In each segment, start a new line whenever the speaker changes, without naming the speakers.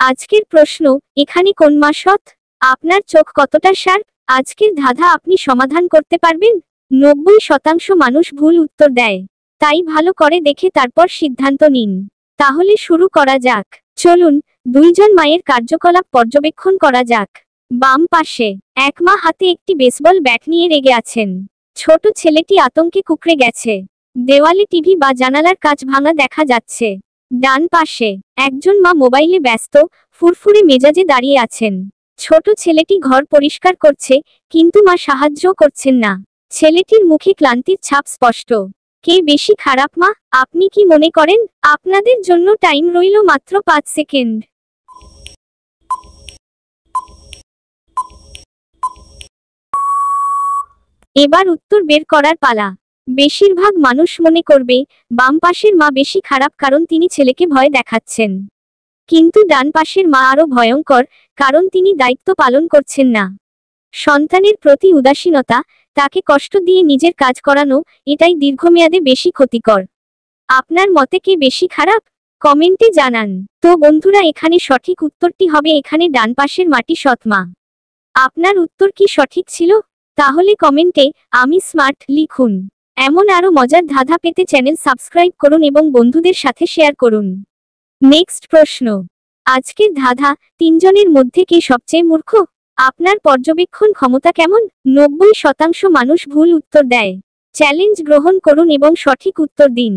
আজকের প্রশ্ন, এখানে কোন মা সৎ? আপনার চোখ কতটা শার্প? আজকের ধাঁধা আপনি সমাধান করতে পারবেন? 90% মানুষ ভুল উত্তর দেয়। তাই ভালো করে দেখে তারপর সিদ্ধান্ত নিন। তাহলে শুরু করা যাক। চলুন, দুইজন মায়ের কার্যকলাপ পর্যবেক্ষণ করা যাক। বাম পাশে এক মা হাতে একটি বেসবল ব্যাট নিয়ে রেগে আছেন। ছোট ছেলেটি আতঙ্কে কুঁকড়ে গেছে। দেওয়ালে টিভি বা জানালার কাচ ভাঙা দেখা যাচ্ছে। ডান পাশে একজন মা মোবাইলে ব্যস্ত, ফুরফুরে মেজাজে দাঁড়িয়ে আছেন। ছোট ছেলেটি ঘর পরিষ্কার করছে, কিন্তু মা সাহায্য করছেন না। ছেলেটির মুখে ক্লান্তির ছাপ স্পষ্ট। কে বেশি খারাপ মা? আপনি কি মনে করেন? আপনাদের জন্য টাইম রইল মাত্র 5 সেকেন্ড। এবার উত্তর বের করার পালা। বেশিরভাগ মানুষ মনে করবে বাম পাশের মা বেশি খারাপ, কারণ তিনি ছেলেকে ভয় দেখাচ্ছেন। কিন্তু ডান পাশের মা আরো ভয়ঙ্কর, কারণ তিনি দায়িত্ব পালন করছেন না। সন্তানের প্রতি উদাসীনতা, তাকে কষ্ট দিয়ে নিজের কাজ করানো, এটাই দীর্ঘমেয়াদে বেশি ক্ষতিকর। আপনার মতে কে বেশি খারাপ? কমেন্টে জানান। তো বন্ধুরা, এখানে সঠিক উত্তরটি হবে এখানে ডান পাশের মাটি সৎ মা। আপনার উত্তর কি সঠিক ছিল? তাহলে কমেন্টে আমি স্মার্ট লিখুন। এমন আরো মজার ধাঁধা পেতে চ্যানেল সাবস্ক্রাইব করুন এবং বন্ধুদের সাথে শেয়ার করুন। নেক্সট প্রশ্ন। আজকের ধাঁধা, তিনজনের মধ্যে কে সবচেয়ে মূর্খ? আপনার পর্যবেক্ষণ ক্ষমতা কেমন? 90% মানুষ ভুল উত্তর দেয়। চ্যালেঞ্জ গ্রহণ করুন এবং সঠিক উত্তর দিন।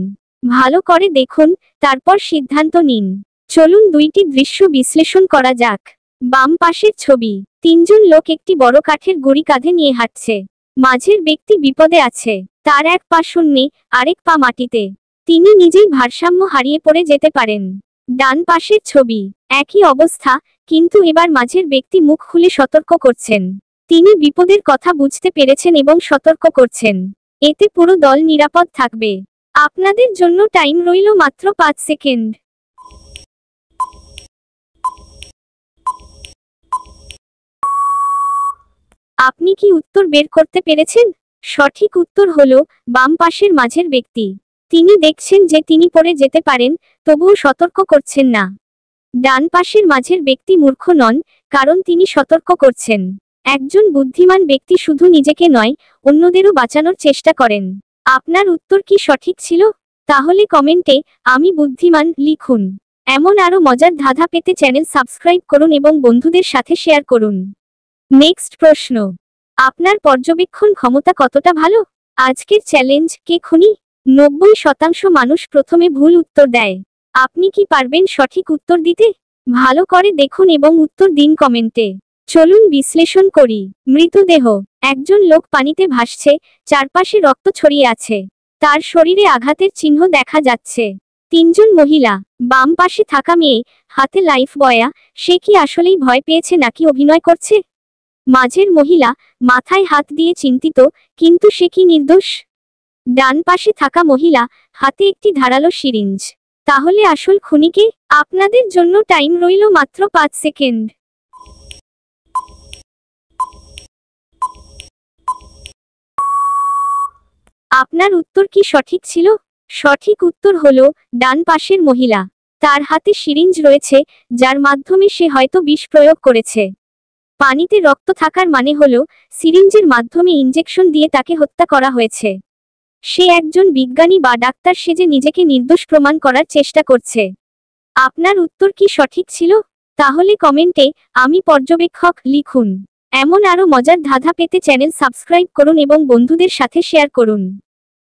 ভালো করে দেখুন, তারপর সিদ্ধান্ত নিন। চলুন দুইটি দৃশ্য বিশ্লেষণ করা যাক। বাম পাশের ছবি, তিনজন লোক একটি বড় কাঠের গুঁড়ি কাঁধে নিয়ে হাঁটছে। মাঝের ব্যক্তি বিপদে আছে, তার এক পা শূন্যে, আরেক পা মাটিতে। তিনি নিজেই ভারসাম্য হারিয়ে পড়ে যেতে পারেন। ডান পাশের ছবি, একই অবস্থা, কিন্তু এবার মাঝের ব্যক্তি মুখ খুলে সতর্ক করছেন। তিনি বিপদের কথা বুঝতে পেরেছেন এবং সতর্ক করছেন। এতে পুরো দল নিরাপদ থাকবে। আপনাদের জন্য টাইম রইল মাত্র 5 সেকেন্ড। আপনি কি উত্তর বের করতে পেরেছেন? সঠিক উত্তর হলো বাম পাশের মাঝের ব্যক্তি। তিনি দেখছেন যে তিনি পড়ে যেতে পারেন, তবুও সতর্ক করছেন না। ডান পাশের মাঝের ব্যক্তি মূর্খ নন, কারণ তিনি সতর্ক করছেন। একজন বুদ্ধিমান ব্যক্তি শুধু নিজেকে নয়, অন্যদেরও বাঁচানোর চেষ্টা করেন। আপনার উত্তর কি সঠিক ছিল? তাহলে কমেন্টে আমি বুদ্ধিমান লিখুন। এমন আরো মজার ধাঁধা পেতে চ্যানেল সাবস্ক্রাইব করুন এবং বন্ধুদের সাথে শেয়ার করুন। নেক্সট প্রশ্ন। আপনার পর্যবেক্ষণ ক্ষমতা কতটা ভালো? আজকের চ্যালেঞ্জ, কে খুনি? 90% মানুষ প্রথমে ভুল উত্তর দেয়। আপনি কি পারবেন সঠিক উত্তর দিতে? ভালো করে দেখুন এবং উত্তর দিন কমেন্টে। চলুন বিশ্লেষণ করি। মৃতদেহ, একজন লোক পানিতে ভাসছে, চারপাশে রক্ত ছড়িয়ে আছে। তার শরীরে আঘাতের চিহ্ন দেখা যাচ্ছে। তিনজন মহিলা, বাম পাশে থাকা মেয়ে, হাতে লাইফ বয়া, সে কি আসলেই ভয় পেয়েছে নাকি অভিনয় করছে? মাঝের মহিলা, মাথায় হাত দিয়ে চিন্তিত, কিন্তু সে কি নির্দোষ? ডান পাশে থাকা মহিলা, হাতে একটি ধারালো সিরিঞ্জ। তাহলে আসল খুনিকে? আপনাদের জন্য টাইম রইল মাত্র 5 সেকেন্ড। আপনার উত্তর কি সঠিক ছিল? সঠিক উত্তর হলো ডান পাশের মহিলা। তার হাতে সিরিঞ্জ রয়েছে, যার মাধ্যমে সে হয়তো বিষ প্রয়োগ করেছে। পানিতে রক্ত থাকার মানে হলো সিরিঞ্জের মাধ্যমে ইনজেকশন দিয়ে তাকে হত্যা করা হয়েছে। সে একজন বিজ্ঞানী বা ডাক্তার সেজে নিজেকে নির্দোষ প্রমাণ করার চেষ্টা করছে। আপনার উত্তর কি সঠিক ছিল? তাহলে কমেন্টে আমি পর্যবেক্ষক লিখুন। এমন আরো মজার ধাঁধা পেতে চ্যানেল সাবস্ক্রাইব করুন এবং বন্ধুদের সাথে শেয়ার করুন।